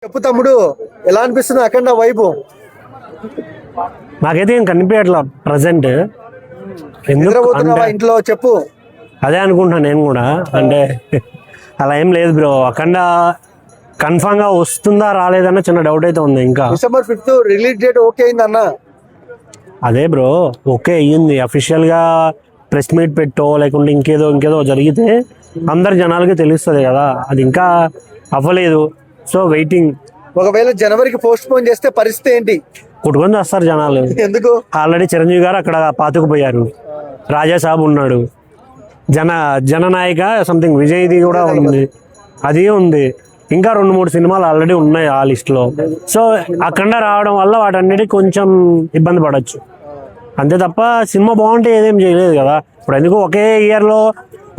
చెప్పు తమ్ముడు, ఎలా అనిపిస్తుంది అఖండ వైబు? నాకైతే ఏం కనిపించట్లా ప్రజెంట్. నిద్రపోతున్నావా ఇంట్లో? చెప్పు. అదే అనుకుంటున్నా నేను కూడా. అంటే అలా ఏం లేదు బ్రో. అఖండ కన్ఫామ్ గా వస్తుందా రాలేదన్న చిన్న డౌట్ అయితే ఉంది. ఇంకా December 5th release date okay అయింది అన్న. అదే బ్రో, ఓకే అయ్యింది. అఫీషియల్ గా ప్రెస్ మీట్ పెట్టో లేకుంటే ఇంకేదో జరిగితే అందరు జనాలకి తెలుస్తుంది కదా. అది ఇంకా అవ్వలేదు. So waiting. ఒకవేళ జనవరికి పోస్ట్ పోన్ చేస్తే పరిస్థితి ఏంటి? కొట్టుకొని వస్తారు జనాలు. ఎందుకు? ఆల్రెడీ చిరంజీవి గారు అక్కడ పాతుకుపోయారు. రాజా సాబ్ ఉన్నాడు. జననాయక సంథింగ్ విజయ్ది కూడా ఉంది. అది ఉంది. ఇంకా 2-3 సినిమాలు ఆల్రెడీ ఉన్నాయి ఆ లిస్ట్ లో. సో అఖండ రావడం వల్ల వాటన్నిటి కొంచెం ఇబ్బంది పడవచ్చు అంతే తప్ప సినిమా బాగుంటే ఏదేం చేయలేదు కదా. ఇప్పుడు ఎందుకు ఒకే ఇయర్ లో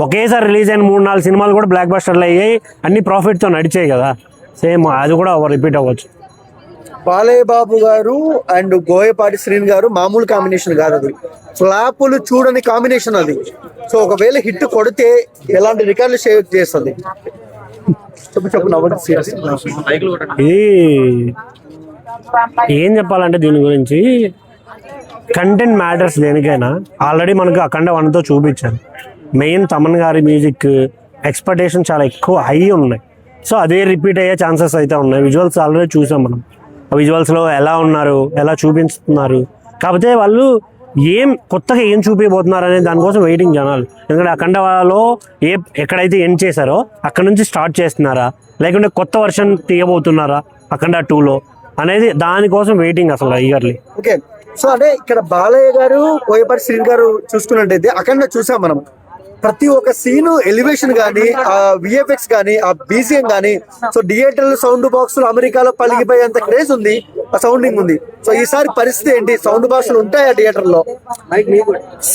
ఒకేసారి రిలీజ్ అయిన 3-4 సినిమాలు కూడా బ్లాక్ బస్టర్లు అయ్యాయి. అన్ని ప్రాఫిట్ తో నడిచాయి కదా. సేమ్ అది కూడా రిపీట్ అవ్వచ్చు. బాలయ్య బాబు గారు అండ్ బోయపాటి శ్రీని గారు మామూలు కాంబినేషన్ కాదు. అది ఫ్లాపులు చూడని కాంబినేషన్ అది. సో ఒకవేళ హిట్ కొడితే ఎలాంటి రికార్డులు షేర్ చేస్తుంది? చెప్పు ఇది ఏం చెప్పాలంటే దీని గురించి కంటెంట్ మ్యాటర్స్ దేనికైనా. ఆల్రెడీ మనకు అఖండ 1తో చూపించాను. మెయిన్ తమన్ గారి మ్యూజిక్ ఎక్స్పెక్టేషన్ చాలా ఎక్కువ హై ఉన్నాయి. సో అదే రిపీట్ అయ్యే ఛాన్సెస్ అయితే ఉన్నాయి. విజువల్స్ ఆల్రెడీ చూసాం మనం. ఆ విజువల్స్లో ఎలా ఉన్నారు, ఎలా చూపిస్తున్నారు. కాకపోతే వాళ్ళు కొత్తగా ఏం చూపించబోతున్నారు అనే దానికోసం వెయిటింగ్ జనాలు. ఎందుకంటే అఖండలో ఎక్కడైతే ఎండ్ చేశారో అక్కడ నుంచి స్టార్ట్ చేస్తున్నారా, లేకుంటే కొత్త వర్షన్ తీయబోతున్నారా అఖండ 2లో అనేది దానికోసం వెయిటింగ్ అసలు ఈగర్లీ. ఓకే. సో అంటే ఇక్కడ బాలయ్య గారు, బోయపాటి శ్రీని గారు చూసుకున్నట్టయితే అఖండ చూసాం మనం. ప్రతి ఒక్క సీను ఎలివేషన్ కానీ, ఆ విఎఫ్ఎక్స్ కానీ, ఆ బీజిఎం కానీ, సో థియేటర్ సౌండ్ బాక్సులు అమెరికాలో పలిగిపోయేంత క్రేజ్ ఉంది, ఆ సౌండింగ్ ఉంది. సో ఈసారి పరిస్థితి ఏంటి? సౌండ్ బాక్సులు ఉంటాయా థియేటర్ లో?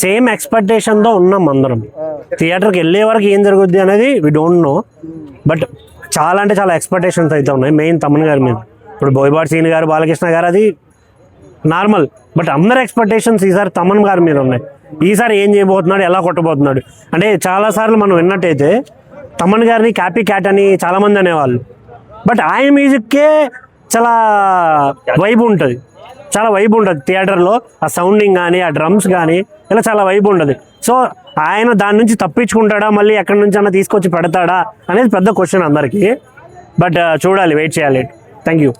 సేమ్ ఎక్స్పెక్టేషన్ తో ఉన్నాం అందరం. థియేటర్కి వెళ్ళే వరకు ఏం జరుగుద్ది అనేది వి డోంట్ నో. బట్ చాలా అంటే చాలా ఎక్స్పెక్టేషన్స్ అయితే ఉన్నాయి మెయిన్ తమన్ గారి మీద. ఇప్పుడు బోయపాటి శ్రీని గారు, బాలకృష్ణ గారు అది నార్మల్. బట్ అందరి ఎక్స్పెక్టేషన్స్ ఈసారి తమన్ గారి మీద ఉన్నాయి. ఈసారి ఏం చేయబోతున్నాడు, ఎలా కొట్టబోతున్నాడు అంటే చాలా సార్లు మనం విన్నట్టయితే తమన్ గారిని కాపీ క్యాట్ అని చాలా మంది అనేవాళ్ళు. బట్ ఆయన మ్యూజిక్కే చాలా వైబ్ ఉంటుంది. థియేటర్లో ఆ సౌండింగ్ కానీ, ఆ డ్రమ్స్ కానీ ఇలా చాలా వైబ్ ఉంటుంది. సో ఆయన దాని నుంచి తప్పించుకుంటాడా, మళ్ళీ ఎక్కడి నుంచి అన్నా తీసుకొచ్చి పెడతాడా అనేది పెద్ద క్వశ్చన్ అందరికీ. బట్ చూడాలి, వెయిట్ చేయాలి. Thank you.